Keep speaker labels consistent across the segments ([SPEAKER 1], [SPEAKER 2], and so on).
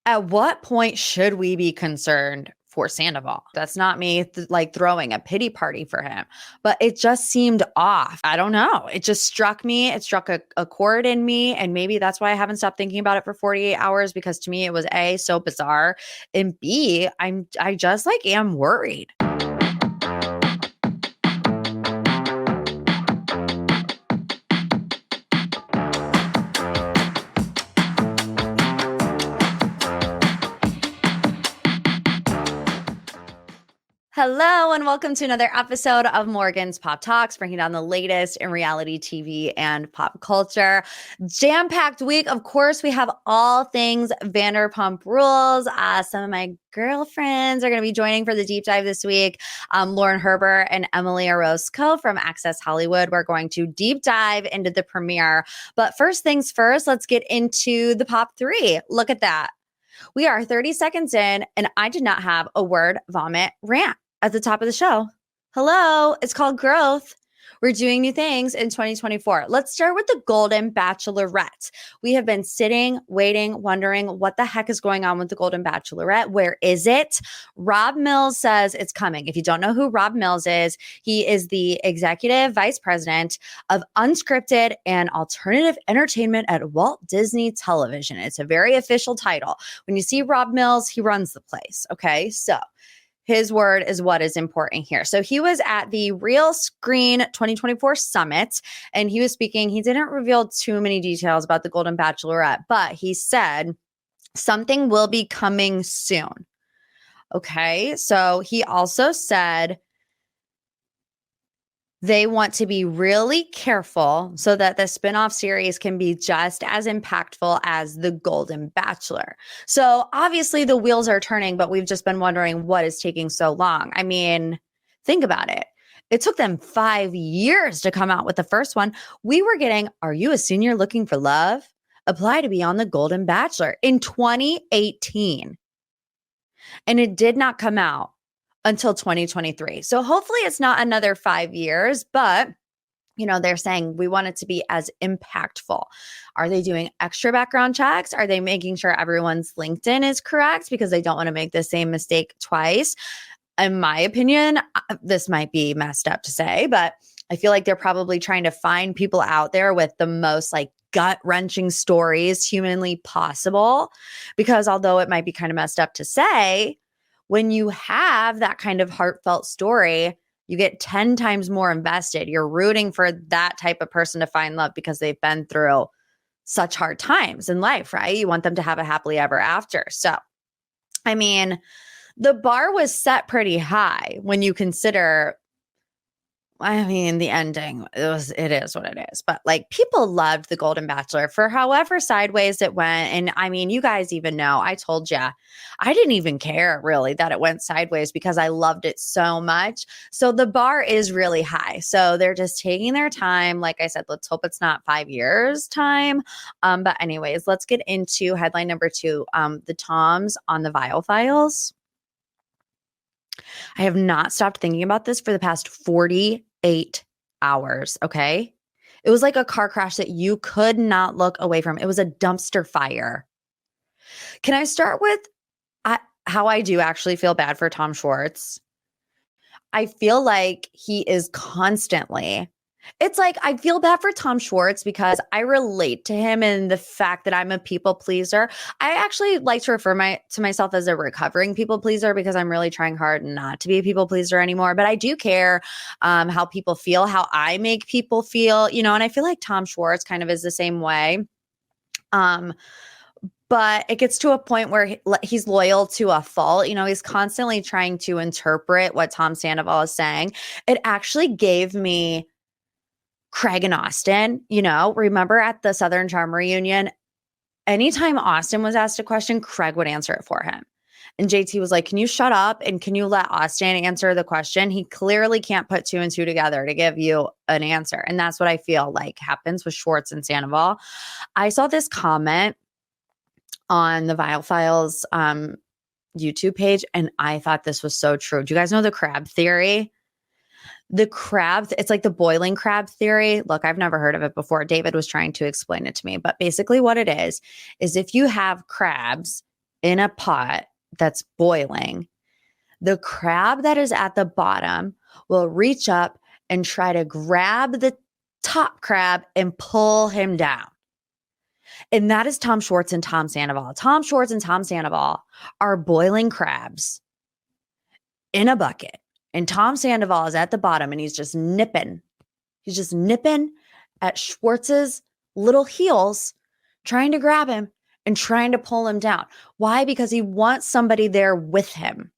[SPEAKER 1] At what point should we be concerned for Sandoval? That's not me throwing a pity party for him, but it just seemed off. I don't know. It just struck me. It struck a chord in me. And maybe that's why I haven't stopped thinking about it for 48 hours, because to me it was A, so bizarre, and B, I just am worried. Hello, and welcome to another episode of Morgan's Pop Talks, breaking down the latest in reality TV and pop culture. Jam-packed week. Of course, we have all things Vanderpump Rules. Some of my girlfriends are going to be joining for the deep dive this week. Lauren Herbert and Emily Orozco from Access Hollywood. We're going to deep dive into the premiere. But first things first, let's get into the Pop 3. Look at that. We are 30 seconds in, and I did not have a word vomit rant at the top of the show. Hello, it's called growth. We're doing new things in 2024. Let's start with the Golden Bachelorette. We have been sitting, waiting, wondering what the heck is going on with the Golden Bachelorette. Where is it? Rob Mills says it's coming. If you don't know who Rob Mills is, he is the executive vice president of unscripted and alternative entertainment at Walt Disney Television. It's a very official title. When you see Rob Mills, he runs the place. Okay, so his word is what is important here. So he was at the Real Screen 2024 Summit, and he was speaking. He didn't reveal too many details about the Golden Bachelorette, but he said something will be coming soon. Okay, so he also said they want to be really careful so that the spinoff series can be just as impactful as The Golden Bachelor. So obviously the wheels are turning, but we've just been wondering what is taking so long. I mean, think about it. It took them 5 years to come out with the first one. We were getting, "Are you a senior looking for love? Apply to be on The Golden Bachelor" in 2018. And it did not come out until 2023. So hopefully it's not another 5 years, but they're saying we want it to be as impactful. Are they doing extra background checks? Are they making sure everyone's LinkedIn is correct because they don't want to make the same mistake twice? In my opinion, this might be messed up to say, but I feel like they're probably trying to find people out there with the most gut-wrenching stories humanly possible, because although it might be kind of messed up to say, when you have that kind of heartfelt story, you get 10 times more invested. You're rooting for that type of person to find love because they've been through such hard times in life, right? You want them to have a happily ever after. So, I mean, the bar was set pretty high when you consider, the ending, it is what it is. But people loved The Golden Bachelor for however sideways it went. And you guys even know, I told you, I didn't even care really that it went sideways because I loved it so much. So the bar is really high. So they're just taking their time. Like I said, let's hope it's not 5 years time. But anyways, let's get into headline number 2, the Toms on the Vial files. I have not stopped thinking about this for the past 48 hours, okay? It was like a car crash that you could not look away from. It was a dumpster fire. Can I start with how I do actually feel bad for Tom Schwartz? I feel like he is constantly... I feel bad for Tom Schwartz because I relate to him in the fact that I'm a people pleaser. I actually like to refer to myself as a recovering people pleaser because I'm really trying hard not to be a people pleaser anymore. But I do care how people feel, how I make people feel, and I feel like Tom Schwartz kind of is the same way. But it gets to a point where he's loyal to a fault. He's constantly trying to interpret what Tom Sandoval is saying. It actually gave me Craig and Austin, remember at the Southern Charm reunion, anytime Austin was asked a question, Craig would answer it for him. And JT was like, "Can you shut up and can you let Austin answer the question? He clearly can't put 2 and 2 together to give you an answer." And that's what I feel like happens with Schwartz and Sandoval. I saw this comment on the Vial Files YouTube page, and I thought this was so true. Do you guys know the crab theory? The crab, it's like the boiling crab theory. Look, I've never heard of it before. David was trying to explain it to me. But basically what it is if you have crabs in a pot that's boiling, the crab that is at the bottom will reach up and try to grab the top crab and pull him down. And that is Tom Schwartz and Tom Sandoval. Tom Schwartz and Tom Sandoval are boiling crabs in a bucket. And Tom Sandoval is at the bottom and he's just nipping. He's just nipping at Schwartz's little heels, trying to grab him and trying to pull him down. Why? Because he wants somebody there with him.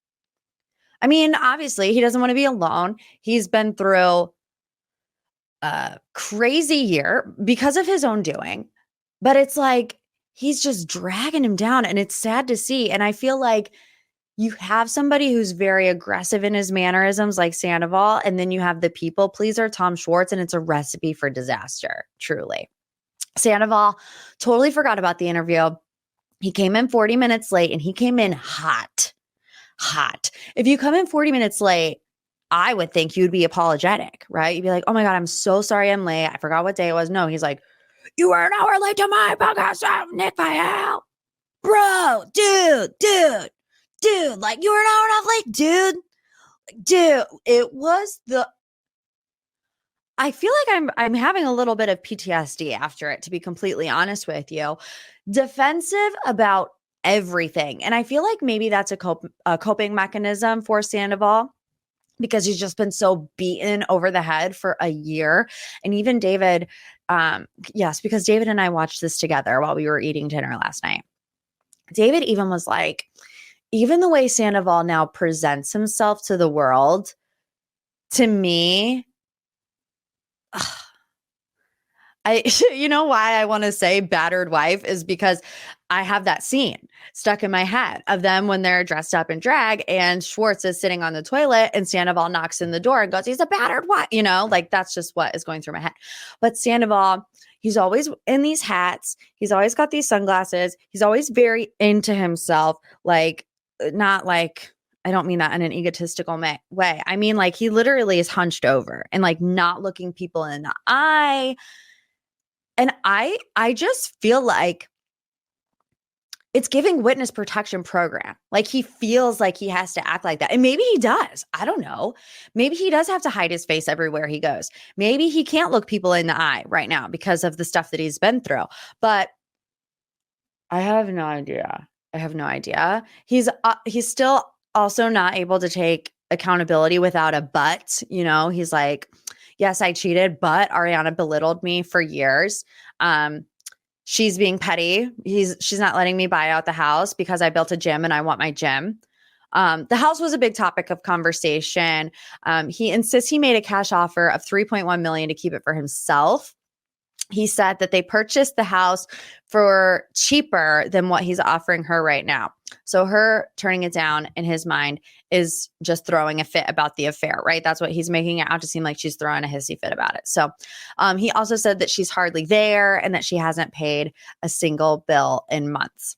[SPEAKER 1] I mean, obviously, he doesn't want to be alone. He's been through a crazy year because of his own doing. But it's like he's just dragging him down, and it's sad to see. And I feel like you have somebody who's very aggressive in his mannerisms like Sandoval, and then you have the people pleaser, Tom Schwartz, and it's a recipe for disaster, truly. Sandoval totally forgot about the interview. He came in 40 minutes late, and he came in hot. If you come in 40 minutes late, I would think you'd be apologetic, right? You'd be like, oh my God, I'm so sorry I'm late. I forgot what day it was. No, he's like, you were an hour late to my podcast, Nick Vial. Bro, dude, like you were an hour and a half late, dude, it was I feel like I'm having a little bit of PTSD after it, to be completely honest with you. Defensive about everything. And I feel like maybe that's a coping mechanism for Sandoval, because he's just been so beaten over the head for a year. And even David, yes, because David and I watched this together while we were eating dinner last night. David even was like, even the way Sandoval now presents himself to the world, to me, you know why I want to say battered wife is because I have that scene stuck in my head of them when they're dressed up in drag and Schwartz is sitting on the toilet and Sandoval knocks in the door and goes, he's a battered wife, like that's just what is going through my head. But Sandoval, he's always in these hats. He's always got these sunglasses. He's always very into himself. Like, not like, I don't mean that in an egotistical way. I mean, like he literally is hunched over and like not looking people in the eye. And I just feel like it's giving witness protection program. Like he feels like he has to act like that. And maybe he does. I don't know. Maybe he does have to hide his face everywhere he goes. Maybe he can't look people in the eye right now because of the stuff that he's been through. But I have no idea. He's still also not able to take accountability without a but. He's like, yes, I cheated, but Ariana belittled me for years. She's being petty. She's not letting me buy out the house because I built a gym and I want my gym. The house was a big topic of conversation. He insists he made a cash offer of $3.1 million to keep it for himself. He said that they purchased the house for cheaper than what he's offering her right now. So her turning it down in his mind is just throwing a fit about the affair, right? That's what he's making it out to seem like, she's throwing a hissy fit about it. So he also said that she's hardly there and that she hasn't paid a single bill in months.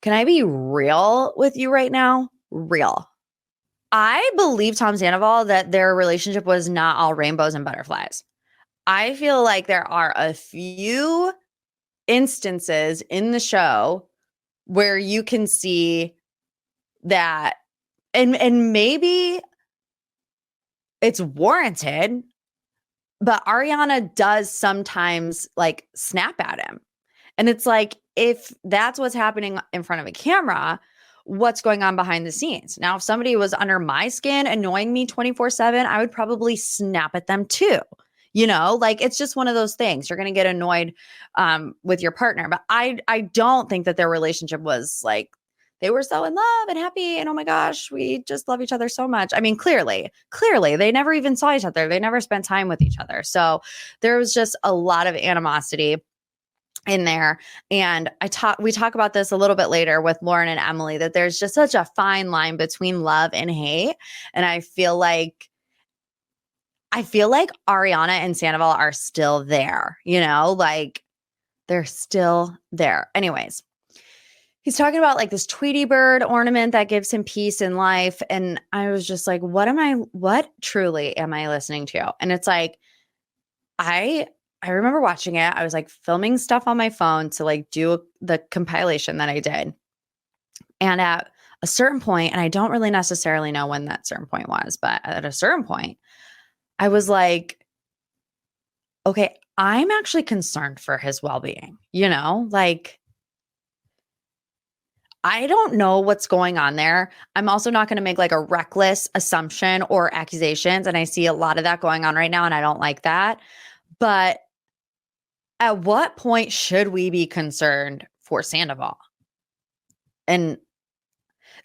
[SPEAKER 1] Can I be real with you right now? Real. I believe Tom Sandoval that their relationship was not all rainbows and butterflies. I feel like there are a few instances in the show where you can see that, and maybe it's warranted, but Ariana does sometimes like snap at him. And it's like, if that's what's happening in front of a camera, what's going on behind the scenes? Now, if somebody was under my skin annoying me 24/7, I would probably snap at them too. Like it's just one of those things. You're going to get annoyed with your partner. But I don't think that their relationship was like, they were so in love and happy. And oh my gosh, we just love each other so much. I mean, clearly, they never even saw each other. They never spent time with each other. So there was just a lot of animosity in there. And we talk about this a little bit later with Lauren and Emily, that there's just such a fine line between love and hate. And I feel like Ariana and Sandoval are still there, like they're still there. Anyways, he's talking about like this Tweety bird ornament that gives him peace in life. And I was just like, what truly am I listening to? And it's like, I remember watching it. I was like filming stuff on my phone to like do the compilation that I did. And at a certain point, and I don't really necessarily know when that certain point was, but at a certain point, I was like, okay, I'm actually concerned for his well-being, like I don't know what's going on there. I'm also not going to make like a reckless assumption or accusations. And I see a lot of that going on right now, and I don't like that. But at what point should we be concerned for Sandoval? And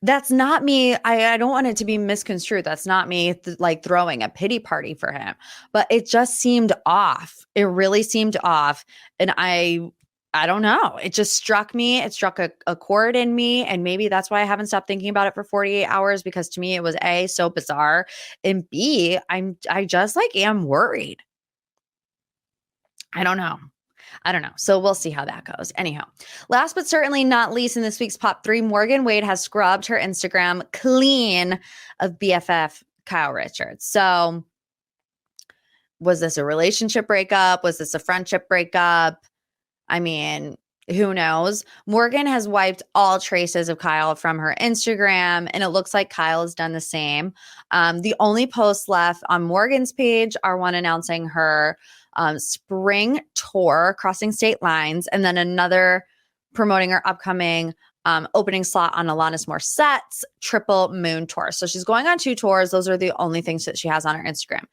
[SPEAKER 1] that's not me. I don't want it to be misconstrued. That's not me like throwing a pity party for him, but it just seemed off. It really seemed off. And I don't know. It just struck me. It struck a chord in me. And maybe that's why I haven't stopped thinking about it for 48 hours, because to me it was A, so bizarre. And B, I just like am worried. I don't know. So we'll see how that goes. Anyhow, last but certainly not least in this week's Pop 3, Morgan Wade has scrubbed her Instagram clean of BFF Kyle Richards. So was this a relationship breakup? Was this a friendship breakup? I mean, who knows? Morgan has wiped all traces of Kyle from her Instagram, and it looks like Kyle has done the same. The only posts left on Morgan's page are one announcing her spring tour, crossing state lines, and then another promoting her upcoming opening slot on Alanis Morissette's Triple Moon tour. So she's going on 2 tours. Those are the only things that she has on her Instagram.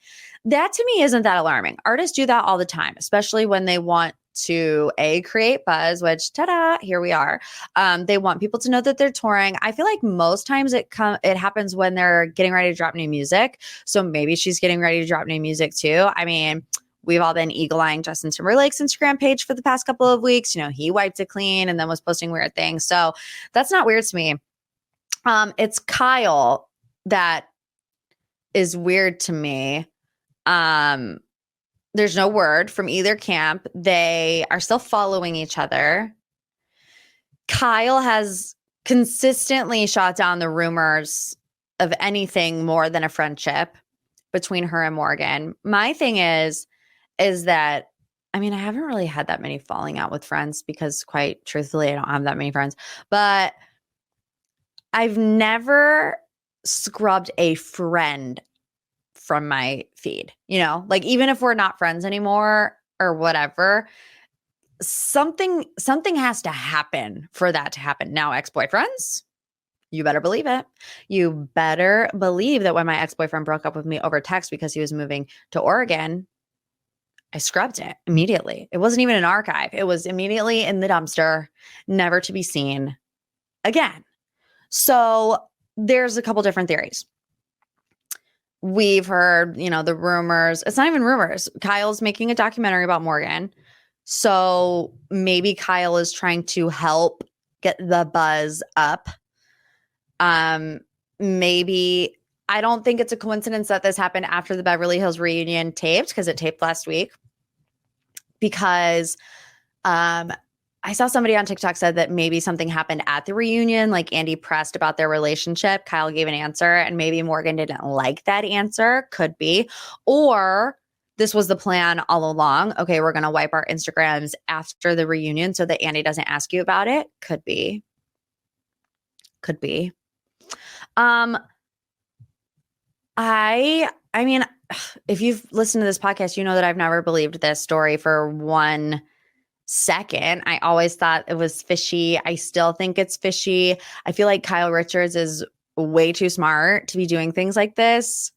[SPEAKER 1] That to me isn't that alarming. Artists do that all the time, especially when they want to create buzz, which ta-da, here we are. They want people to know that they're touring. I feel like most times it happens when they're getting ready to drop new music. So maybe she's getting ready to drop new music too. I mean, we've all been eagle-eyeing Justin Timberlake's Instagram page for the past couple of weeks. He wiped it clean and then was posting weird things. So that's not weird to me. It's Kyle that is weird to me. There's no word from either camp. They are still following each other. Kyle has consistently shot down the rumors of anything more than a friendship between her and Morgan. My thing is that, I mean, I haven't really had that many falling out with friends because, quite truthfully, I don't have that many friends. But I've never scrubbed a friend from my feed, like even if we're not friends anymore or whatever, something has to happen for that to happen. Now, ex-boyfriends, you better believe it. You better believe that when my ex-boyfriend broke up with me over text because he was moving to Oregon, I scrubbed it immediately. It wasn't even an archive. It was immediately in the dumpster, never to be seen again. So there's a couple different theories. We've heard, the rumors. It's not even rumors. Kyle's making a documentary about Morgan. So maybe Kyle is trying to help get the buzz up. Maybe, I don't think it's a coincidence that this happened after the Beverly Hills reunion taped, because it taped last week. Because I saw somebody on TikTok said that maybe something happened at the reunion, like Andy pressed about their relationship. Kyle gave an answer, and maybe Morgan didn't like that answer. Could be. Or this was the plan all along. Okay, we're going to wipe our Instagrams after the reunion so that Andy doesn't ask you about it. Could be. I mean, if you've listened to this podcast, you know that I've never believed this story for 1 second. I always thought it was fishy. I still think it's fishy. I feel like Kyle Richards is way too smart to be doing things like this,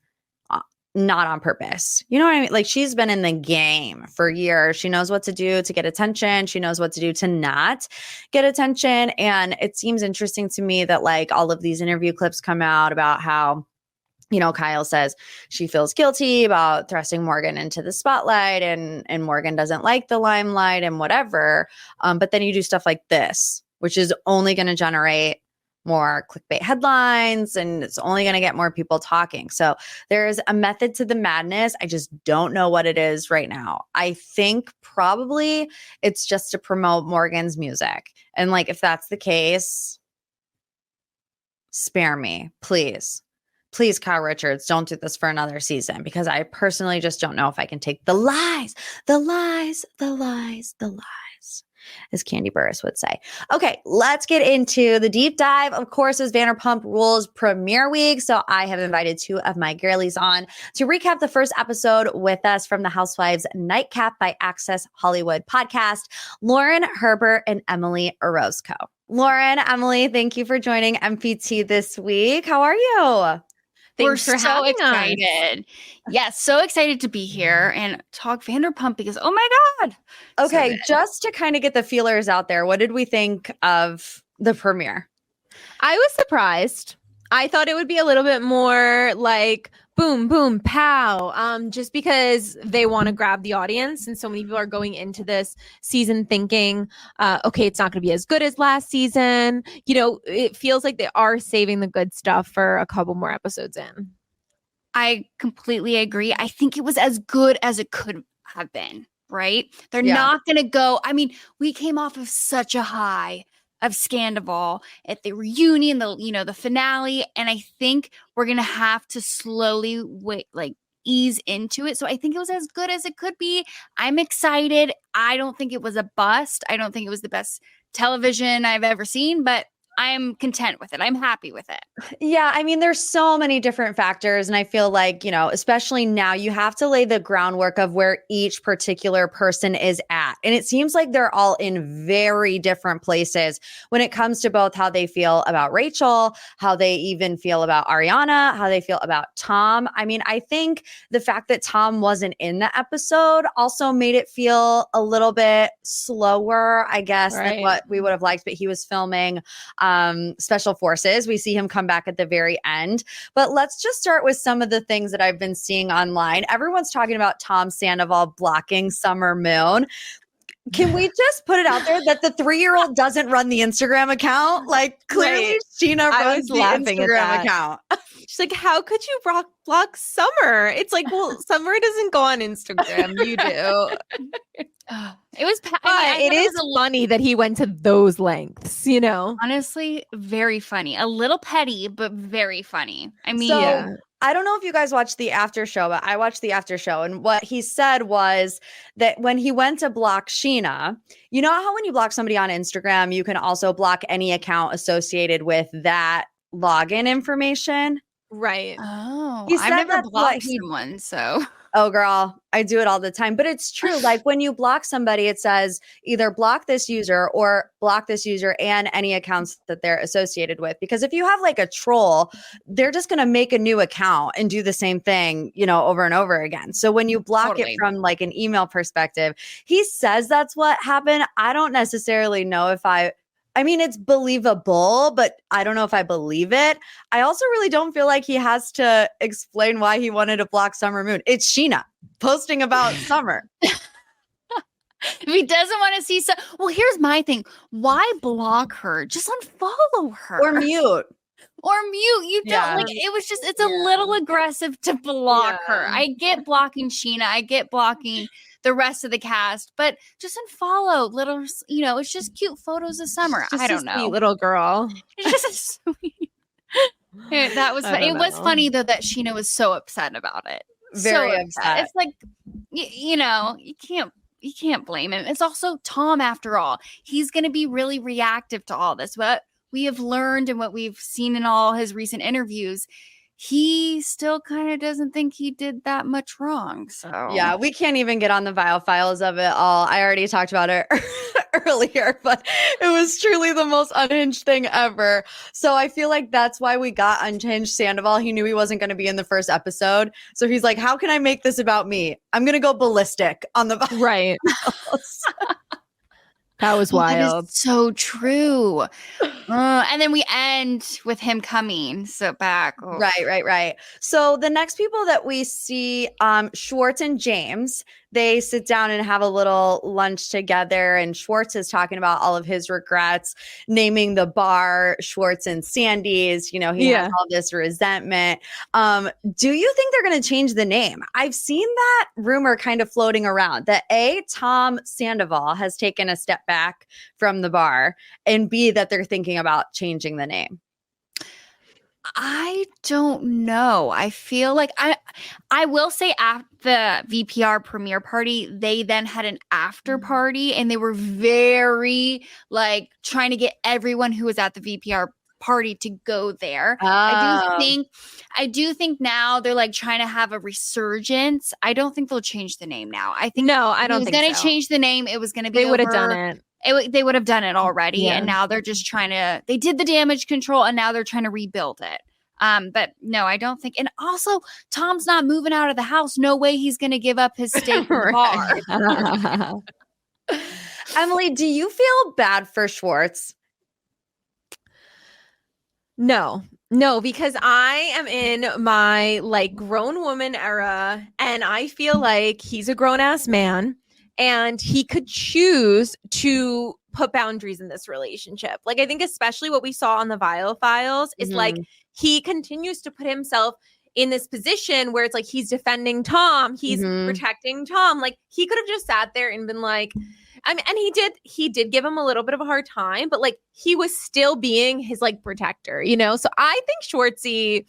[SPEAKER 1] not on purpose. You know what I mean? Like, she's been in the game for years. She knows what to do to get attention. She knows what to do to not get attention. And it seems interesting to me that like all of these interview clips come out about how, Kyle says she feels guilty about thrusting Morgan into the spotlight, and Morgan doesn't like the limelight and whatever. But then you do stuff like this, which is only going to generate more clickbait headlines, and it's only going to get more people talking. So there's a method to the madness. I just don't know what it is right now. I think probably it's just to promote Morgan's music. And like, if that's the case, spare me, please. Please, Kyle Richards, don't do this for another season, because I personally just don't know if I can take the lies. as Candy Burris would say. Okay, let's get into the deep dive. Of course, is Vanderpump Rules premiere week. So I have invited two of my girlies on to recap the first episode with us from the Housewives Nightcap by Access Hollywood podcast, Lauren, Herbert, and Emily Orozco. Lauren, Emily, thank you for joining MPT this week. How are you?
[SPEAKER 2] We're so excited. Yes, so excited to be here and talk Vanderpump because, oh my God.
[SPEAKER 1] Okay, just to kind of get the feelers out there, what did we think of the premiere?
[SPEAKER 3] I was surprised. I thought it would be a little bit more like boom, boom, pow, just because they want to grab the audience. And so many people are going into this season thinking, okay, it's not going to be as good as last season. You know, it feels like they are saving the good stuff for a couple more episodes in.
[SPEAKER 2] I completely agree. I think it was as good as it could have been, right? They're not going to go. I mean, we came off of such a high of Scandival at the reunion, the finale. And I think we're going to have to slowly ease into it. So I think it was as good as it could be. I'm excited. I don't think it was a bust. I don't think it was the best television I've ever seen, but I'm content with it. I'm happy with it.
[SPEAKER 1] Yeah, I mean, there's so many different factors. And I feel like, especially now, you have to lay the groundwork of where each particular person is at. And it seems like they're all in very different places when it comes to both how they feel about Rachel, how they even feel about Ariana, how they feel about Tom. I mean, I think the fact that Tom wasn't in the episode also made it feel a little bit slower, I guess, than what we would have liked. But he was filming Special Forces. We see him come back at the very end. But let's just start with some of the things that I've been seeing online. Everyone's talking about Tom Sandoval blocking Summer Moon. Can we just put it out there that the 3-year-old doesn't run the Instagram account? Like, clearly Sheena runs the Instagram account.
[SPEAKER 3] She's like, how could you block Summer? It's like, well, Summer doesn't go on Instagram. You do.
[SPEAKER 2] It was,
[SPEAKER 3] it is funny that he went to those lengths,
[SPEAKER 2] Honestly, very funny. A little petty, but very funny. I mean,
[SPEAKER 1] I don't know if you guys watched the after show, but I watched the after show. And what he said was that when he went to block Sheena, you know how when you block somebody on Instagram, you can also block any account associated with that login information?
[SPEAKER 3] Right.
[SPEAKER 2] Oh, I've never blocked someone, so.
[SPEAKER 1] Oh, girl, I do it all the time. But it's true. Like when you block somebody, it says either block this user or block this user and any accounts that they're associated with. Because if you have like a troll, they're just going to make a new account and do the same thing, over and over again. So when you block it from like an email perspective, he says that's what happened. I don't necessarily know if I mean, it's believable, but I don't know if I believe it. I also really don't feel like he has to explain why he wanted to block Summer Moon. It's Sheena posting about Summer.
[SPEAKER 2] If he doesn't want to see well, here's my thing. Why block her? Just unfollow her.
[SPEAKER 1] Or mute.
[SPEAKER 2] You don't it was just, it's a little aggressive to block her. I get blocking Sheena. I get blocking the rest of the cast, but just unfollow little, it's just cute photos of Summer. I don't know.
[SPEAKER 3] Sweet little girl.
[SPEAKER 2] It's just sweet. That was funny. It was funny though that Sheena was so upset about it.
[SPEAKER 1] Very upset.
[SPEAKER 2] It's like, you can't blame him. It's also Tom after all. He's going to be really reactive to all this. What we have learned and what we've seen in all his recent interviews, he still kind of doesn't think he did that much wrong. So
[SPEAKER 1] yeah, we can't even get on the Vial files of it all. I already talked about it earlier, but it was truly the most unhinged thing ever. So I feel like that's why we got Unhinged Sandoval. He knew he wasn't going to be in the first episode. So he's like, how can I make this about me? I'm going to go ballistic on the Vial.
[SPEAKER 3] Right. That was wild.
[SPEAKER 2] That is so true. And then we end with him coming back. Oh.
[SPEAKER 1] Right. So the next people that we see, Schwartz and James, they sit down and have a little lunch together. And Schwartz is talking about all of his regrets, naming the bar Schwartz and Sandy's. He has all this resentment. Do you think they're going to change the name? I've seen that rumor kind of floating around that Tom Sandoval has taken a step back from the bar, and B, that they're thinking about changing the name.
[SPEAKER 2] I don't know. I feel like I will say at the VPR premiere party, they then had an after party and they were very like trying to get everyone who was at the VPR party to go there. I do think now they're like trying to have a resurgence. I don't think they'll change the name now. I think
[SPEAKER 3] I don't think
[SPEAKER 2] going to change the name. It was going to be
[SPEAKER 3] they would have done it.
[SPEAKER 2] They would have done it already. And now they're just trying to, they did the damage control and now they're trying to rebuild it. But no, I don't think. And also, Tom's not moving out of the house. No way he's going to give up his stake in the bar.
[SPEAKER 1] Emily, do you feel bad for Schwartz?
[SPEAKER 3] No, because I am in my like grown woman era and I feel like he's a grown ass man and he could choose to put boundaries in this relationship. Like, I think especially what we saw on the Vial files is like he continues to put himself in this position where it's like he's defending Tom, he's protecting Tom. Like, he could have just sat there and been like, I mean, and he did give him a little bit of a hard time, but like he was still being his like protector, you know? So I think Schwartzy,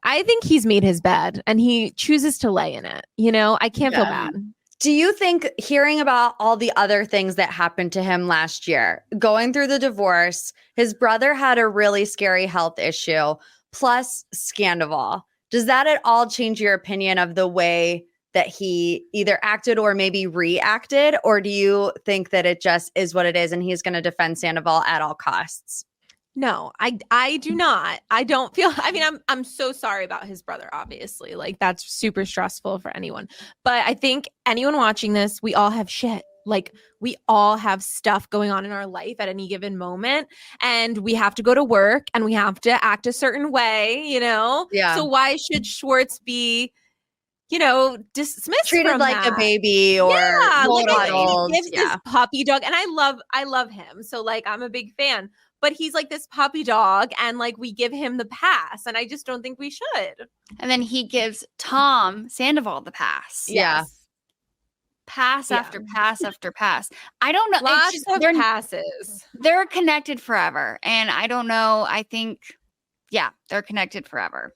[SPEAKER 3] I think he's made his bed and he chooses to lay in it. You know, I can't feel bad.
[SPEAKER 1] Do you think hearing about all the other things that happened to him last year, going through the divorce, his brother had a really scary health issue, plus Scandival, does that at all change your opinion of the way that he either acted or maybe reacted? Or do you think that it just is what it is and he's going to defend Sandoval at all costs?
[SPEAKER 3] No, I do not. I don't feel, I mean, I'm so sorry about his brother, obviously. Like, that's super stressful for anyone. But I think anyone watching this, we all have shit. Like, we all have stuff going on in our life at any given moment. And we have to go to work and we have to act a certain way, you know?
[SPEAKER 1] Yeah.
[SPEAKER 3] So why should Schwartz be, you know, dismissed,
[SPEAKER 1] treated
[SPEAKER 3] from
[SPEAKER 1] like
[SPEAKER 3] that?
[SPEAKER 1] a baby or
[SPEAKER 3] he gives this puppy dog, and I love him. So like, I'm a big fan, but he's like this puppy dog, and like we give him the pass, and I just don't think we should.
[SPEAKER 2] And then he gives Tom Sandoval the pass.
[SPEAKER 1] Yeah.
[SPEAKER 2] Pass after pass after pass. I don't know.
[SPEAKER 3] Lots
[SPEAKER 2] it's
[SPEAKER 3] of passes.
[SPEAKER 2] They're connected forever, and I don't know. I think, they're connected forever.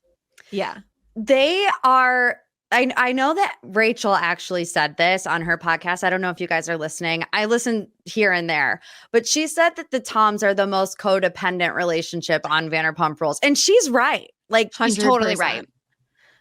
[SPEAKER 3] Yeah,
[SPEAKER 1] they are. I know that Rachel actually said this on her podcast. I don't know if you guys are listening. I listen here and there, but she said that the Toms are the most codependent relationship on Vanderpump Rules. And she's right. Like,
[SPEAKER 2] she's totally right.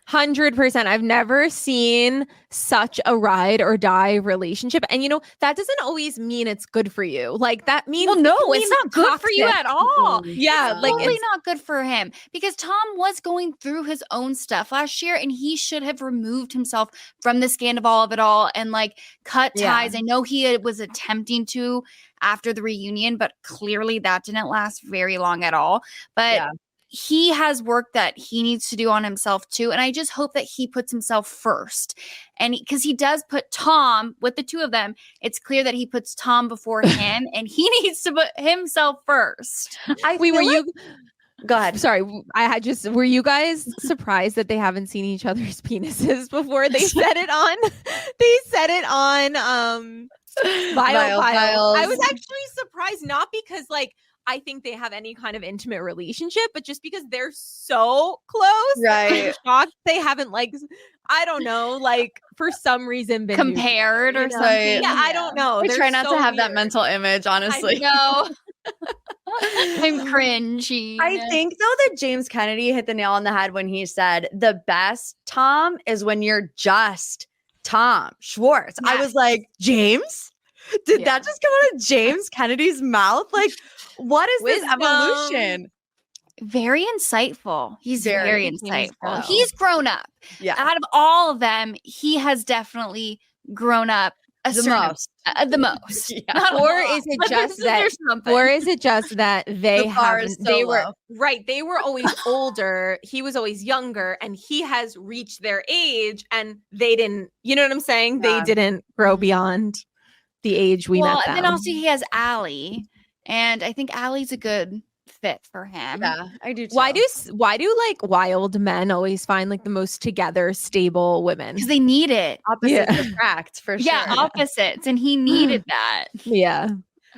[SPEAKER 3] 100%. I've never seen such a ride or die relationship. And, you know, that doesn't always mean it's good for you. Like, that means,
[SPEAKER 2] well, no, it's not good for you at all.
[SPEAKER 3] Yeah.
[SPEAKER 2] It's totally not good for him, because Tom was going through his own stuff last year and he should have removed himself from the scandal of it all and like cut ties. I know he was attempting to after the reunion, but clearly that didn't last very long at all. But he has work that he needs to do on himself too. And I just hope that he puts himself first. And because he does put Tom with the two of them, it's clear that he puts Tom before him and he needs to put himself first.
[SPEAKER 1] Go ahead.
[SPEAKER 3] Sorry, were you guys surprised that they haven't seen each other's penises before? They said it on Vial. I was actually surprised, not because like I think they have any kind of intimate relationship, but just because they're so close.
[SPEAKER 1] Right.
[SPEAKER 3] I'm shocked they haven't, like, I don't know, like for some reason been
[SPEAKER 2] compared or something.
[SPEAKER 3] Yeah, I don't know.
[SPEAKER 1] I try not to have that mental image, honestly.
[SPEAKER 2] No. I'm cringy.
[SPEAKER 1] I think though that James Kennedy hit the nail on the head when he said the best Tom is when you're just Tom Schwartz. I was like, James? Did that just come out of James Kennedy's mouth? Like, what is this evolution?
[SPEAKER 2] Very insightful. He's very insightful.
[SPEAKER 3] So.
[SPEAKER 2] He's grown up.
[SPEAKER 1] Yeah.
[SPEAKER 2] Out of all of them, he has definitely grown up the most.
[SPEAKER 3] Yeah. Or is it just that they were always older, he was always younger, and he has reached their age and they didn't, you know what I'm saying? They didn't grow beyond the age we met them.
[SPEAKER 2] And then also he has Allie, and I think Allie's a good fit for him.
[SPEAKER 1] Yeah, I do too.
[SPEAKER 3] Why do like wild men always find like the most together, stable women?
[SPEAKER 2] Because they need it.
[SPEAKER 1] Opposites attract, for sure.
[SPEAKER 2] Yeah, opposites, and he needed that.
[SPEAKER 3] Yeah.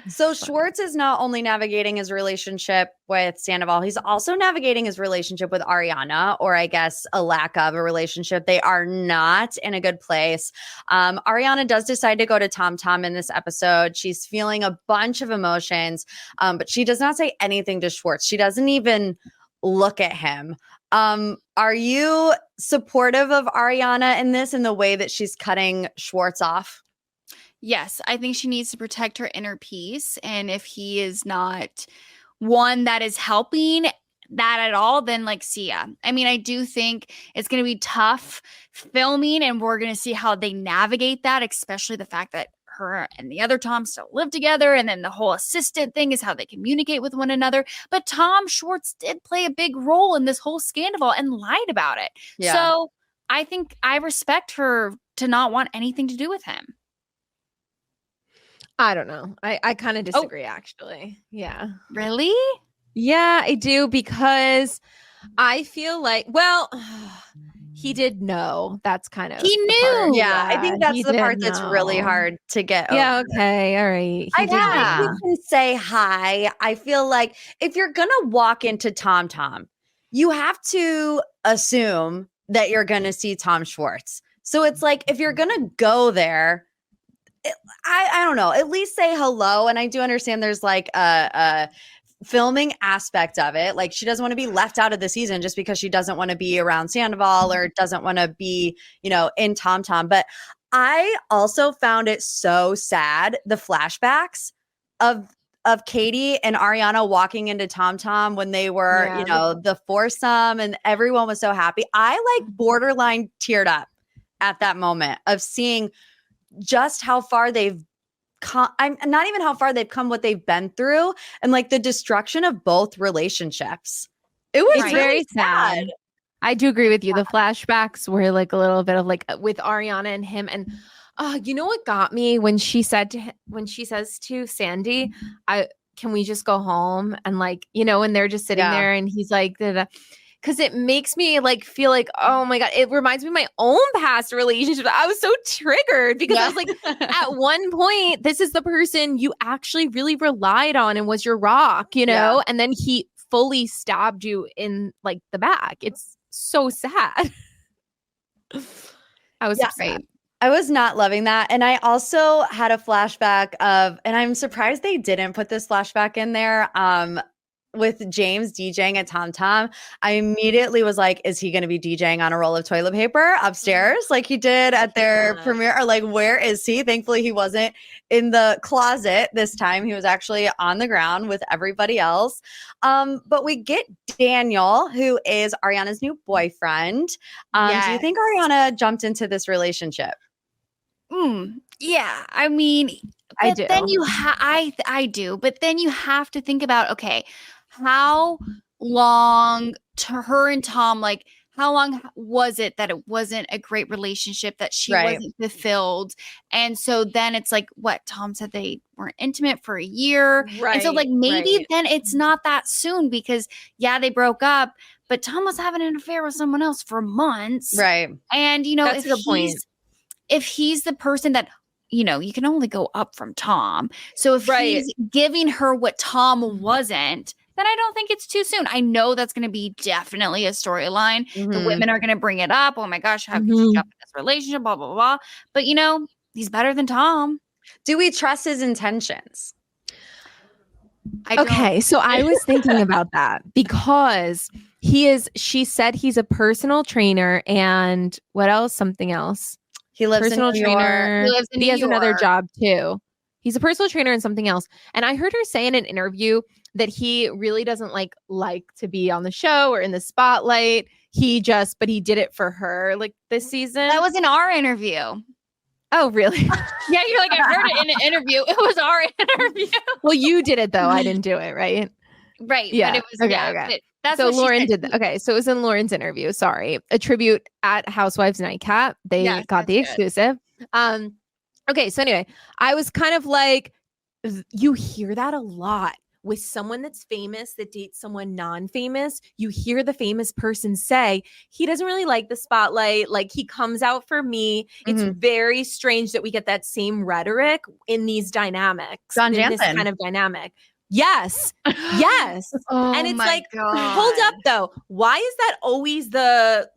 [SPEAKER 1] So Schwartz is not only navigating his relationship with Sandoval, he's also navigating his relationship with Ariana, or I guess a lack of a relationship. They are not in a good place. Ariana does decide to go to Tom Tom in this episode. She's feeling a bunch of emotions, but she does not say anything to Schwartz. She doesn't even look at him. Are you supportive of Ariana in this, in the way that she's cutting Schwartz off?
[SPEAKER 2] Yes, I think she needs to protect her inner peace. And if he is not one that is helping that at all, then like, see ya. I mean, I do think it's going to be tough filming, and we're going to see how they navigate that, especially the fact that her and the other Tom still live together. And then the whole assistant thing is how they communicate with one another. But Tom Schwartz did play a big role in this whole scandal and lied about it. Yeah. So I think I respect her to not want anything to do with him.
[SPEAKER 3] I don't know. I kind of disagree, actually. Yeah.
[SPEAKER 2] Really?
[SPEAKER 3] Yeah, I do, because I feel like, well, he did know. That's kind of
[SPEAKER 2] he knew.
[SPEAKER 1] Yeah, I think that's the part that's really hard to get over.
[SPEAKER 3] Yeah, okay, all right.
[SPEAKER 1] I think we can say hi. I feel like if you're gonna walk into Tom Tom, you have to assume that you're gonna see Tom Schwartz. So it's like, if you're gonna go there, I don't know, at least say hello. And I do understand there's like a filming aspect of it. Like, she doesn't want to be left out of the season just because she doesn't want to be around Sandoval or doesn't want to be, in Tom Tom. But I also found it so sad, the flashbacks of Katie and Ariana walking into Tom Tom when they were, the foursome, and everyone was so happy. I like borderline teared up at that moment of seeing just how far they've come. I'm not even how far they've come, what they've been through, and like the destruction of both relationships. It was really
[SPEAKER 3] very sad. I do agree with you. The flashbacks were like a little bit of like with Ariana and him. And you know what got me when she says to Sandy, can we just go home? And like, and they're just sitting there and he's like, because it makes me like feel like, oh my God, it reminds me of my own past relationship. I was so triggered because I was like, at one point, this is the person you actually really relied on and was your rock, and then he fully stabbed you in like the back. It's so sad. I was sad.
[SPEAKER 1] I was not loving that. And I also had a flashback of, and I'm surprised they didn't put this flashback in there, with James DJing at Tom Tom. I immediately was like, is he going to be DJing on a roll of toilet paper upstairs like he did at their premiere? Or like, where is he? Thankfully, he wasn't in the closet this time. He was actually on the ground with everybody else. But we get Daniel, who is Ariana's new boyfriend. Do you think Ariana jumped into this relationship?
[SPEAKER 2] Yeah, I mean,
[SPEAKER 3] I do.
[SPEAKER 2] Then I do. But then you have to think about, okay, how long to her and Tom, like, how long was it that it wasn't a great relationship, that she wasn't fulfilled? And so then it's like, what Tom said, they weren't intimate for a year. Right. And so like, maybe then it's not that soon, because they broke up, but Tom was having an affair with someone else for months. Right. And,
[SPEAKER 3] that's
[SPEAKER 2] if he's the person that, you can only go up from Tom. So if he's giving her what Tom wasn't, then I don't think it's too soon. I know that's going to be definitely a storyline. Mm-hmm. The women are going to bring it up. Oh my gosh, how could you jump in this relationship? Blah, blah, blah. But, he's better than Tom.
[SPEAKER 1] Do we trust his intentions?
[SPEAKER 3] Okay, so I was thinking about that, because she said he's a personal trainer, and what else? Something else.
[SPEAKER 1] He lives
[SPEAKER 3] personal
[SPEAKER 1] in New
[SPEAKER 3] trainer.
[SPEAKER 1] York.
[SPEAKER 3] He has another job too. He's a personal trainer and something else. And I heard her say in an interview that he really doesn't like to be on the show or in the spotlight. But he did it for her like this season.
[SPEAKER 2] That was in our interview.
[SPEAKER 3] Oh, really?
[SPEAKER 2] Yeah, you're like, I heard it in an interview. It was our interview.
[SPEAKER 3] Well, you did it though. I didn't do it, right?
[SPEAKER 2] Right.
[SPEAKER 3] Yeah.
[SPEAKER 2] But it was,
[SPEAKER 3] okay. That's so Lauren did that. Okay, so it was in Lauren's interview. Sorry, a tribute at Housewives Nightcap. They got the exclusive. Okay, so anyway, I was kind of like, you hear that a lot with someone that's famous that dates someone non-famous, you hear the famous person say, he doesn't really like the spotlight. Like, he comes out for me. It's very strange that we get that same rhetoric in these dynamics.
[SPEAKER 1] John
[SPEAKER 3] in this
[SPEAKER 1] Jansen.
[SPEAKER 3] kind of dynamic. Yes. Yes.
[SPEAKER 2] Oh,
[SPEAKER 3] and it's
[SPEAKER 2] my
[SPEAKER 3] like,
[SPEAKER 2] God.
[SPEAKER 3] hold up though. Why is that always the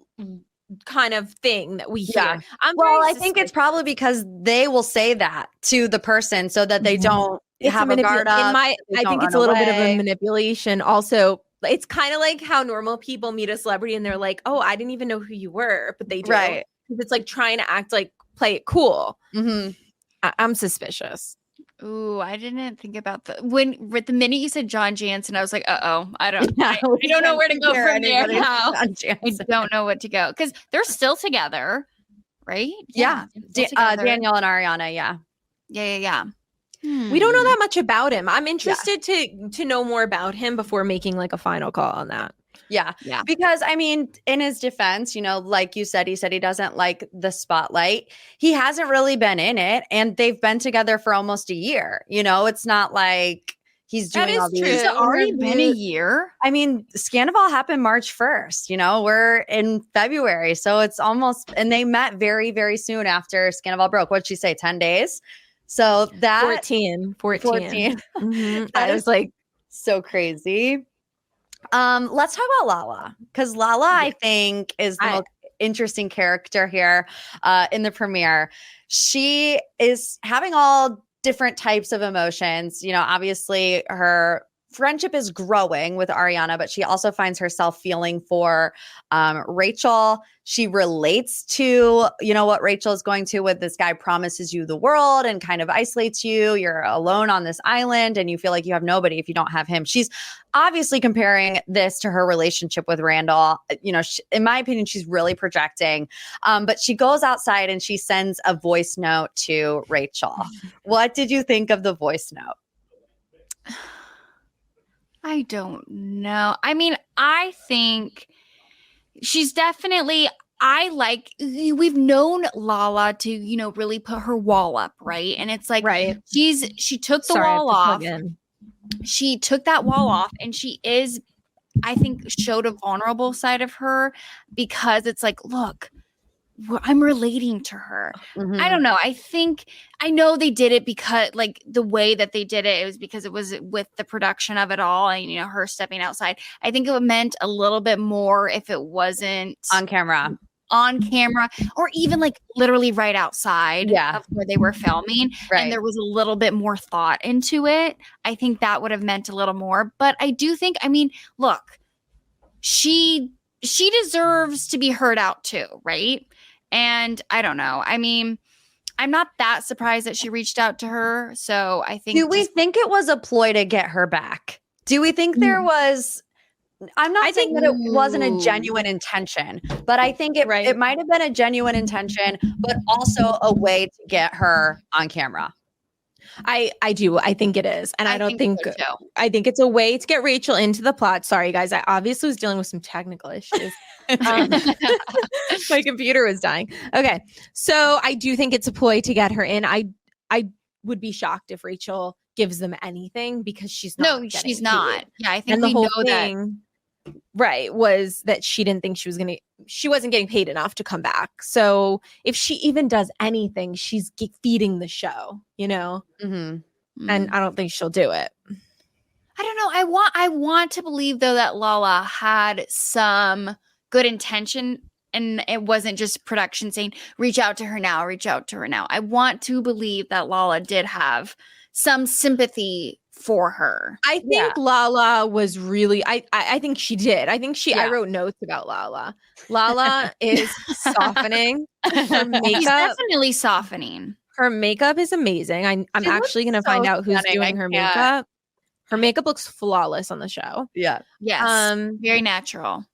[SPEAKER 3] kind of thing that we hear?
[SPEAKER 1] Yeah. I think it's probably because they will say that to the person so that they don't have a guard up.
[SPEAKER 3] I think it's a little bit of a manipulation. Also, it's kind of like how normal people meet a celebrity and they're like, oh, I didn't even know who you were, but they do.
[SPEAKER 1] Right.
[SPEAKER 3] It's like trying to act like, play it cool. I'm suspicious.
[SPEAKER 2] Ooh, I didn't think about the minute you said John Jansen, I was like, I don't
[SPEAKER 3] Yeah,
[SPEAKER 2] I don't know where to go from there
[SPEAKER 1] anybody
[SPEAKER 2] now.
[SPEAKER 1] John
[SPEAKER 2] I
[SPEAKER 1] Jansen.
[SPEAKER 2] don't know what to go because they're still together, right?
[SPEAKER 1] Yeah.
[SPEAKER 2] they're still together.
[SPEAKER 1] Danielle and Ariana. Yeah.
[SPEAKER 2] Yeah.
[SPEAKER 3] We don't know that much about him. I'm interested to know more about him before making like a final call on that.
[SPEAKER 1] Yeah.
[SPEAKER 2] Yeah.
[SPEAKER 1] Because I mean, in his defense, you know, like you said, he said he doesn't like the spotlight. He hasn't really been in it. And they've been together for almost a year. You know, it's not like he's doing all these.
[SPEAKER 2] It's already been a year.
[SPEAKER 1] I mean, Scandival happened March 1st. You know, we're in February. So it's almost, and they met very, very soon after Scandival broke. What'd she say? 10 days? So that
[SPEAKER 3] 14.
[SPEAKER 1] That
[SPEAKER 3] was like
[SPEAKER 1] so crazy. Let's talk about Lala, because Lala, I think, is the most interesting character here in the premiere. She is having all different types of emotions. You know, obviously her friendship is growing with Ariana, but she also finds herself feeling for Rachel. She relates to, you know, what Rachel is going to with this guy promises you the world and kind of isolates you. You're alone on this island and you feel like you have nobody if you don't have him. She's obviously comparing this to her relationship with Randall. You know, in my opinion, she's really projecting. But she goes outside and she sends a voice note to Rachel. What did you think of the voice note?
[SPEAKER 2] I don't know. I mean, I think she's definitely, we've known Lala to, you know, really put her wall up, right? And it's like, she took the wall off. She took that wall off and she is, I think, showed a vulnerable side of her because it's like, look, I'm relating to her. I don't know. I know they did it because like the way that they did it, it was because it was with the production of it all and, you know, her stepping outside. I think it meant a little bit more if it wasn't
[SPEAKER 1] on camera
[SPEAKER 2] or even like literally right outside of where they were filming. And there was a little bit more thought into it. I think that would have meant a little more, but I do think, I mean, look, she deserves to be heard out too. Right. And I don't know. I mean, I'm not that surprised that she reached out to her. So I think.
[SPEAKER 1] Do we think it was a ploy to get her back? Do we think there was? I'm not saying that it wasn't a genuine intention, but I think it might have been a genuine intention, but also a way to get her on camera.
[SPEAKER 3] I do. I think it is. And I don't think so. I think it's a way to get Rachel into the plot. Sorry, guys. I obviously was dealing with some technical issues. My computer was dying. Okay. So I do think it's a ploy to get her in. I would be shocked if Rachel gives them anything because she's not.
[SPEAKER 2] No, she's not. Yeah, I think
[SPEAKER 3] and
[SPEAKER 2] we
[SPEAKER 3] the whole
[SPEAKER 2] know
[SPEAKER 3] thing, right, was that she didn't think she wasn't getting paid enough to come back. So if she even does anything, she's feeding the show, you know? And I don't think she'll do it.
[SPEAKER 2] I don't know. I want to believe though that Lala had some good intention and it wasn't just production saying, reach out to her now. I want to believe that Lala did have some sympathy for her.
[SPEAKER 3] I think Lala was really, I think she did. I think I wrote notes about Lala. Lala is softening. Her makeup,
[SPEAKER 2] she's definitely softening.
[SPEAKER 3] Her makeup is amazing. I'm actually going to find out who's doing her makeup. Her makeup looks flawless on the show.
[SPEAKER 1] Yeah.
[SPEAKER 2] Yes. Very natural.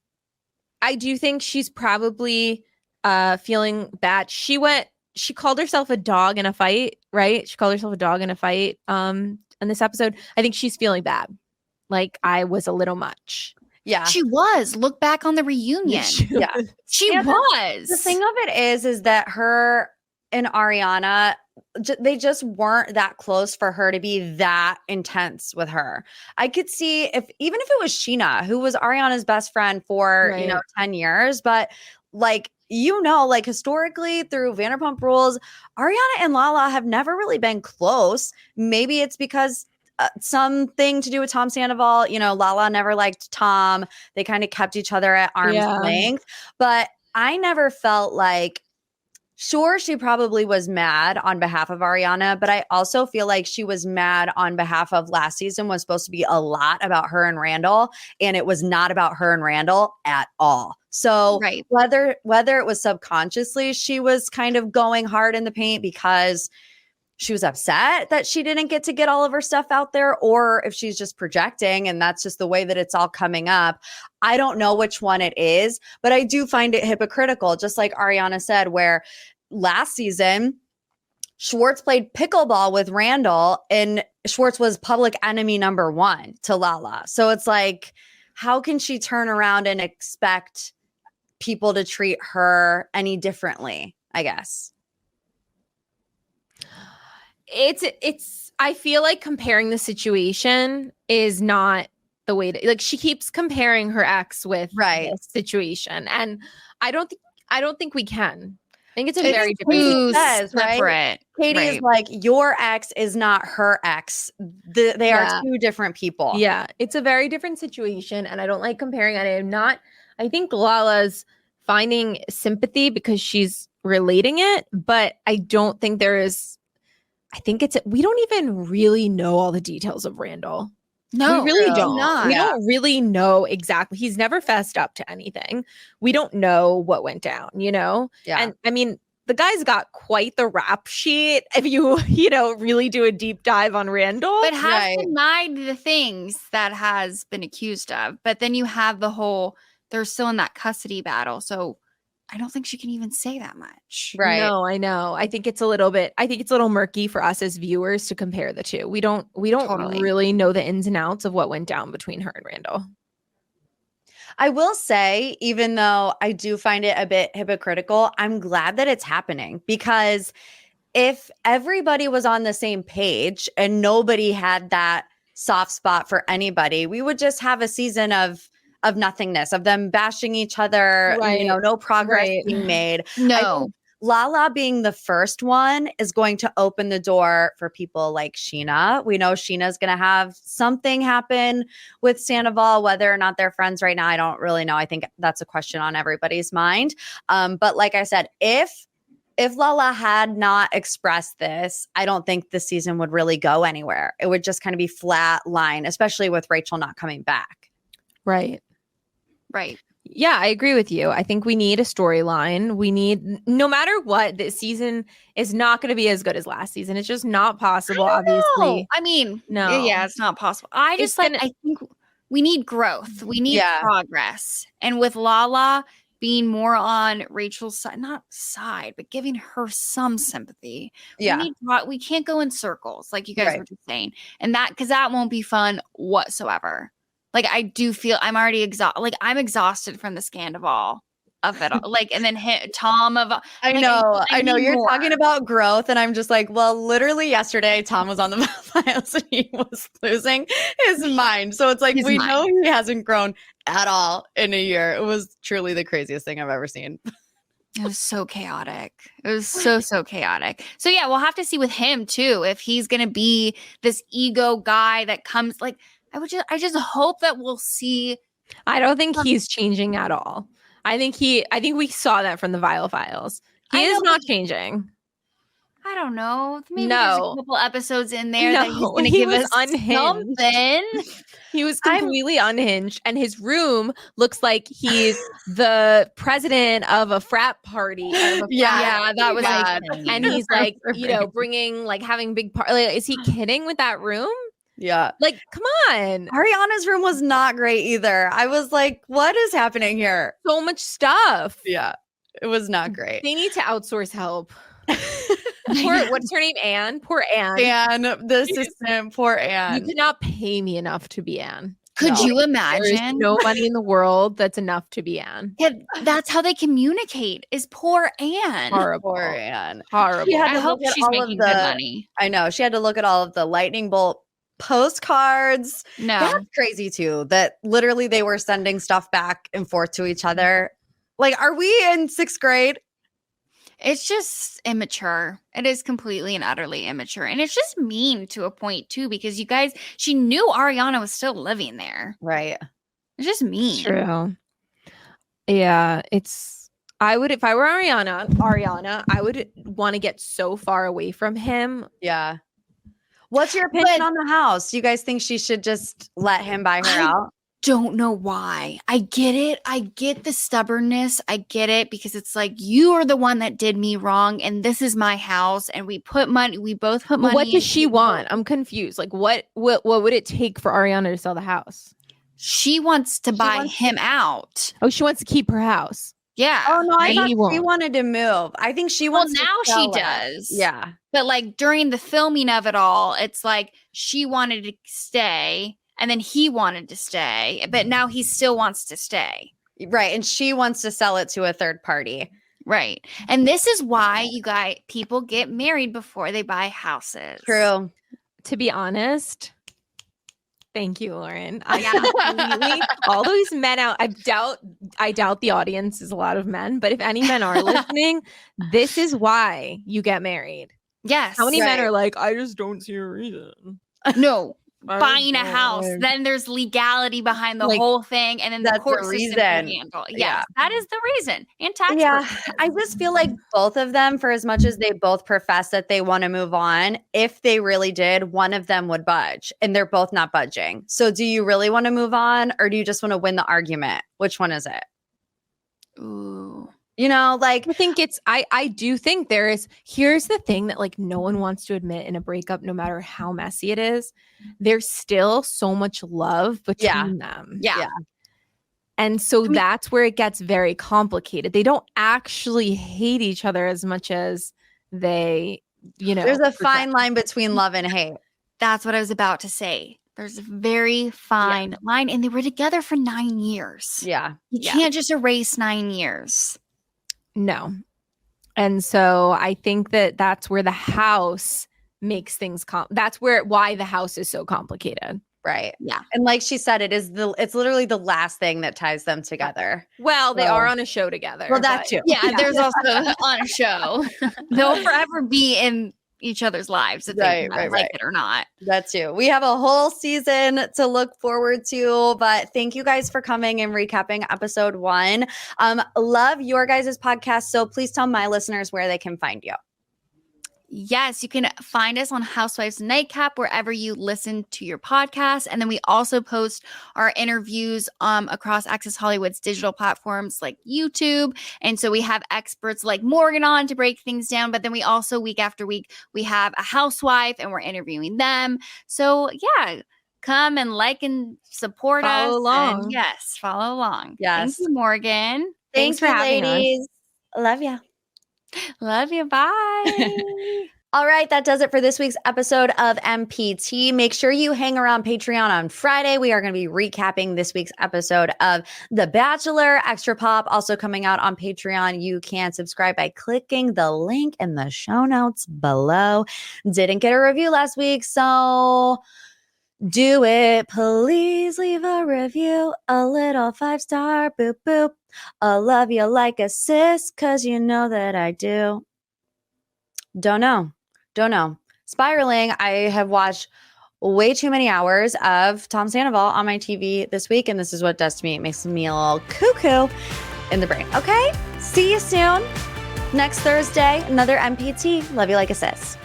[SPEAKER 3] I do think she's probably feeling bad. She called herself a dog in a fight, right? She called herself a dog in a fight in this episode. I think she's feeling bad. Like I was a little much.
[SPEAKER 1] Yeah.
[SPEAKER 2] She was. Look back on the reunion.
[SPEAKER 1] She
[SPEAKER 2] was.
[SPEAKER 1] The thing of it is that her and Ariana, they just weren't that close for her to be that intense with her. I could see even if it was Sheena, who was Ariana's best friend for, 10 years, but like, like historically through Vanderpump Rules, Ariana and Lala have never really been close. Maybe it's because something to do with Tom Sandoval. Lala never liked Tom. They kind of kept each other at arm's length, but I never felt like, sure, she probably was mad on behalf of Ariana, but I also feel like she was mad on behalf of last season was supposed to be a lot about her and Randall, and it was not about her and Randall at all. So whether it was subconsciously, she was kind of going hard in the paint because she was upset that she didn't get to get all of her stuff out there, or if she's just projecting and that's just the way that it's all coming up. I don't know which one it is, but I do find it hypocritical, just like Ariana said, where last season Schwartz played pickleball with Randall and Schwartz was public enemy number 1 to Lala. So it's like, how can she turn around and expect people to treat her any differently, I guess?
[SPEAKER 3] I feel like comparing the situation is not the way to, like, she keeps comparing her ex with this situation, and I don't think we can. I think it's a very different
[SPEAKER 2] separate.
[SPEAKER 1] Right? Katie is like, your ex is not her ex. They are two different people.
[SPEAKER 3] Yeah, it's a very different situation, and I don't like comparing. And I think Lala's finding sympathy because she's relating it, but I don't think there is. I think we don't even really know all the details of Randall.
[SPEAKER 2] No,
[SPEAKER 3] we really don't.
[SPEAKER 2] Not.
[SPEAKER 3] We don't really know exactly. He's never fessed up to anything. We don't know what went down, Yeah. And I mean, the guy's got quite the rap sheet if you, really do a deep dive on Randall.
[SPEAKER 2] But has denied the things that has been accused of. But then you have they're still in that custody battle. So I don't think she can even say that much.
[SPEAKER 1] Right.
[SPEAKER 3] No, I know. I think it's a little murky for us as viewers to compare the two. We don't really know the ins and outs of what went down between her and Randall.
[SPEAKER 1] I will say, even though I do find it a bit hypocritical, I'm glad that it's happening, because if everybody was on the same page and nobody had that soft spot for anybody, we would just have a season of nothingness, of them bashing each other, no progress being made.
[SPEAKER 2] No.
[SPEAKER 1] Lala being the first one is going to open the door for people like Sheena. We know Sheena's going to have something happen with Sandoval, whether or not they're friends right now. I don't really know. I think that's a question on everybody's mind. But like I said, if Lala had not expressed this, I don't think the season would really go anywhere. It would just kind of be flat line, especially with Rachel not coming back.
[SPEAKER 3] Right.
[SPEAKER 2] Yeah,
[SPEAKER 3] I agree with you. I think we need a storyline. We need, no matter what, this season is not going to be as good as last season. It's just not possible, obviously.
[SPEAKER 2] I mean,
[SPEAKER 3] no.
[SPEAKER 2] Yeah, it's not possible. I think we need growth. We need progress. And with Lala being more on Rachel's side, not side, but giving her some sympathy.
[SPEAKER 1] Yeah.
[SPEAKER 2] We can't go in circles, like you guys were just saying. And because that won't be fun whatsoever. Like, I do feel I'm already exhausted. Like, I'm exhausted from the scandal of it all. Like, and then Tom of.
[SPEAKER 1] I know you're talking about growth, and I'm just like, well, literally yesterday, Tom was on the Vials and he was losing his mind. So it's like we know he hasn't grown at all in a year. It was truly the craziest thing I've ever seen.
[SPEAKER 2] It was so chaotic. It was so chaotic. So yeah, we'll have to see with him too if he's gonna be this ego guy that comes like. I just hope that we'll see.
[SPEAKER 3] I don't think he's changing at all. I think we saw that from the Vial files. He is not changing.
[SPEAKER 2] I don't know. Maybe there's a couple episodes in there that he's going to give us
[SPEAKER 3] unhinged.
[SPEAKER 2] Something.
[SPEAKER 3] He was completely unhinged, and his room looks like he's the president of a frat party.
[SPEAKER 2] Yeah, that was
[SPEAKER 3] bad. And he's like, bringing having big party. Like, is he kidding with that room?
[SPEAKER 1] Yeah.
[SPEAKER 3] Like, come on.
[SPEAKER 1] Ariana's room was not great either. I was like, what is happening here?
[SPEAKER 3] So much stuff.
[SPEAKER 1] Yeah. It was not great.
[SPEAKER 3] They need to outsource help. What's her name? Anne? Poor Anne.
[SPEAKER 1] Anne, the assistant. Poor Anne.
[SPEAKER 3] You could not pay me enough to be Anne.
[SPEAKER 2] Could you
[SPEAKER 3] There's
[SPEAKER 2] imagine?
[SPEAKER 3] no money in the world that's enough to be Anne.
[SPEAKER 2] Yeah, that's how they communicate. Is poor Anne.
[SPEAKER 3] Horrible.
[SPEAKER 1] Poor Anne.
[SPEAKER 3] Horrible.
[SPEAKER 1] She had
[SPEAKER 2] I
[SPEAKER 1] to
[SPEAKER 2] hope
[SPEAKER 1] look at
[SPEAKER 2] she's
[SPEAKER 1] all
[SPEAKER 2] making
[SPEAKER 1] of
[SPEAKER 2] good
[SPEAKER 1] the-
[SPEAKER 2] money.
[SPEAKER 1] I know. She had to look at all of the lightning bolt postcards.
[SPEAKER 2] No,
[SPEAKER 1] That's crazy too. That literally they were sending stuff back and forth to each other. Like, are we in 6th grade?
[SPEAKER 2] it's just immature. It is completely and utterly immature. And it's just mean to a point too, because you guys, she knew Ariana was still living there.
[SPEAKER 1] Right.
[SPEAKER 2] It's just mean.
[SPEAKER 3] True. Yeah, I would, if I were Ariana, I would want to get so far away from him.
[SPEAKER 1] Yeah. What's your opinion
[SPEAKER 2] But-
[SPEAKER 1] on the house? Do you guys think she should just let him buy her
[SPEAKER 2] I
[SPEAKER 1] out?
[SPEAKER 2] Don't know why. I get it. I get the stubbornness. I get it because it's like you are the one that did me wrong and this is my house and we put money, we both put
[SPEAKER 3] But
[SPEAKER 2] money.
[SPEAKER 3] what does she
[SPEAKER 2] into-
[SPEAKER 3] want? I'm confused. Like, what would it take for Ariana to sell the house?
[SPEAKER 2] She wants to buy
[SPEAKER 1] wants
[SPEAKER 2] him out.
[SPEAKER 3] Oh, she wants to keep her house.
[SPEAKER 2] Yeah.
[SPEAKER 1] Oh no, I
[SPEAKER 3] Maybe
[SPEAKER 1] thought
[SPEAKER 3] he
[SPEAKER 1] she
[SPEAKER 3] won't.
[SPEAKER 1] wanted to move. I think she
[SPEAKER 2] Well,
[SPEAKER 1] wants to
[SPEAKER 2] now she
[SPEAKER 1] sell it.
[SPEAKER 2] does.
[SPEAKER 1] Yeah.
[SPEAKER 2] But like during the filming of it all, it's like she wanted to stay and then he wanted to stay, but now he still wants to stay.
[SPEAKER 1] Right. And she wants to sell it to a third party.
[SPEAKER 2] Right. And this is why people get married before they buy houses.
[SPEAKER 1] True.
[SPEAKER 3] To be honest, thank you, Lauren.
[SPEAKER 2] Yeah.
[SPEAKER 3] Completely, all those men out. I doubt the audience is a lot of men, but if any men are listening, this is why you get married.
[SPEAKER 2] Yes.
[SPEAKER 3] How many men
[SPEAKER 1] Right.
[SPEAKER 3] are like, I just don't see a reason.
[SPEAKER 2] No.
[SPEAKER 3] I
[SPEAKER 2] Buying a
[SPEAKER 3] don't
[SPEAKER 2] house,
[SPEAKER 3] know."
[SPEAKER 2] then there's legality behind the
[SPEAKER 3] Like,
[SPEAKER 2] whole thing, and then the
[SPEAKER 1] that's the
[SPEAKER 2] court system
[SPEAKER 1] reason.
[SPEAKER 2] can handle. Yes,
[SPEAKER 1] Yeah.
[SPEAKER 2] that is the reason. And tax.
[SPEAKER 1] Yeah.
[SPEAKER 2] purposes.
[SPEAKER 1] I just feel like both of them, for as much as they both profess that they want to move on, if they really did, one of them would budge and they're both not budging. So do you really want to move on or do you just want to win the argument? Which one is it?
[SPEAKER 2] Ooh.
[SPEAKER 1] You know, like
[SPEAKER 3] I think I do think here's the thing that like no one wants to admit in a breakup, no matter how messy it is, there's still so much love between them.
[SPEAKER 2] Yeah.
[SPEAKER 1] Yeah.
[SPEAKER 3] And so that's where it gets very complicated. They don't actually hate each other as much as they,
[SPEAKER 1] there's a
[SPEAKER 3] project.
[SPEAKER 1] fine line between love and hate.
[SPEAKER 2] That's what I was about to say. There's a very fine line, and they were together for 9 years.
[SPEAKER 1] Yeah.
[SPEAKER 2] You
[SPEAKER 1] Yeah.
[SPEAKER 2] can't just erase 9 years.
[SPEAKER 3] No. And so I think that's where the house makes things that's why the house is so complicated.
[SPEAKER 1] Right.
[SPEAKER 2] Yeah.
[SPEAKER 1] And like she said, it's literally the last thing that ties them together.
[SPEAKER 3] Well, they
[SPEAKER 1] So-
[SPEAKER 3] are on a show together.
[SPEAKER 1] Well, that
[SPEAKER 3] but-
[SPEAKER 1] too.
[SPEAKER 2] Yeah, there's also on a show. They'll forever be in each other's lives if they like it or not.
[SPEAKER 1] That too. We have a whole season to look forward to, but thank you guys for coming and recapping episode 1. Love your guys' podcast. So please tell my listeners where they can find you.
[SPEAKER 2] Yes, you can find us on Housewives Nightcap wherever you listen to your podcast. And then we also post our interviews across Access Hollywood's digital platforms like YouTube. And so we have experts like Morgan on to break things down. But then we also, week after week, we have a housewife and we're interviewing them. So yeah, come and like and support us.
[SPEAKER 3] Follow along.
[SPEAKER 2] And yes, follow along.
[SPEAKER 1] Yes.
[SPEAKER 2] Thank you, Morgan.
[SPEAKER 3] Thanks for having us.
[SPEAKER 1] ladies. Love ya.
[SPEAKER 2] Love you. Bye.
[SPEAKER 1] All right, that does it for this week's episode of MPT. Make sure you hang around Patreon on Friday. We are going to be recapping this week's episode of The Bachelor. Extra Pop also coming out on Patreon. You can subscribe by clicking the link in the show notes below. Didn't get a review last week, so do it. Please leave a review, a little 5-star, boop, boop. I love you like a sis, because you know that I do. Don't know. Spiraling, I have watched way too many hours of Tom Sandoval on my TV this week, and this is what it does to me. It makes me a little cuckoo in the brain. Okay? See you soon. Next Thursday, another MPT. Love you like a sis.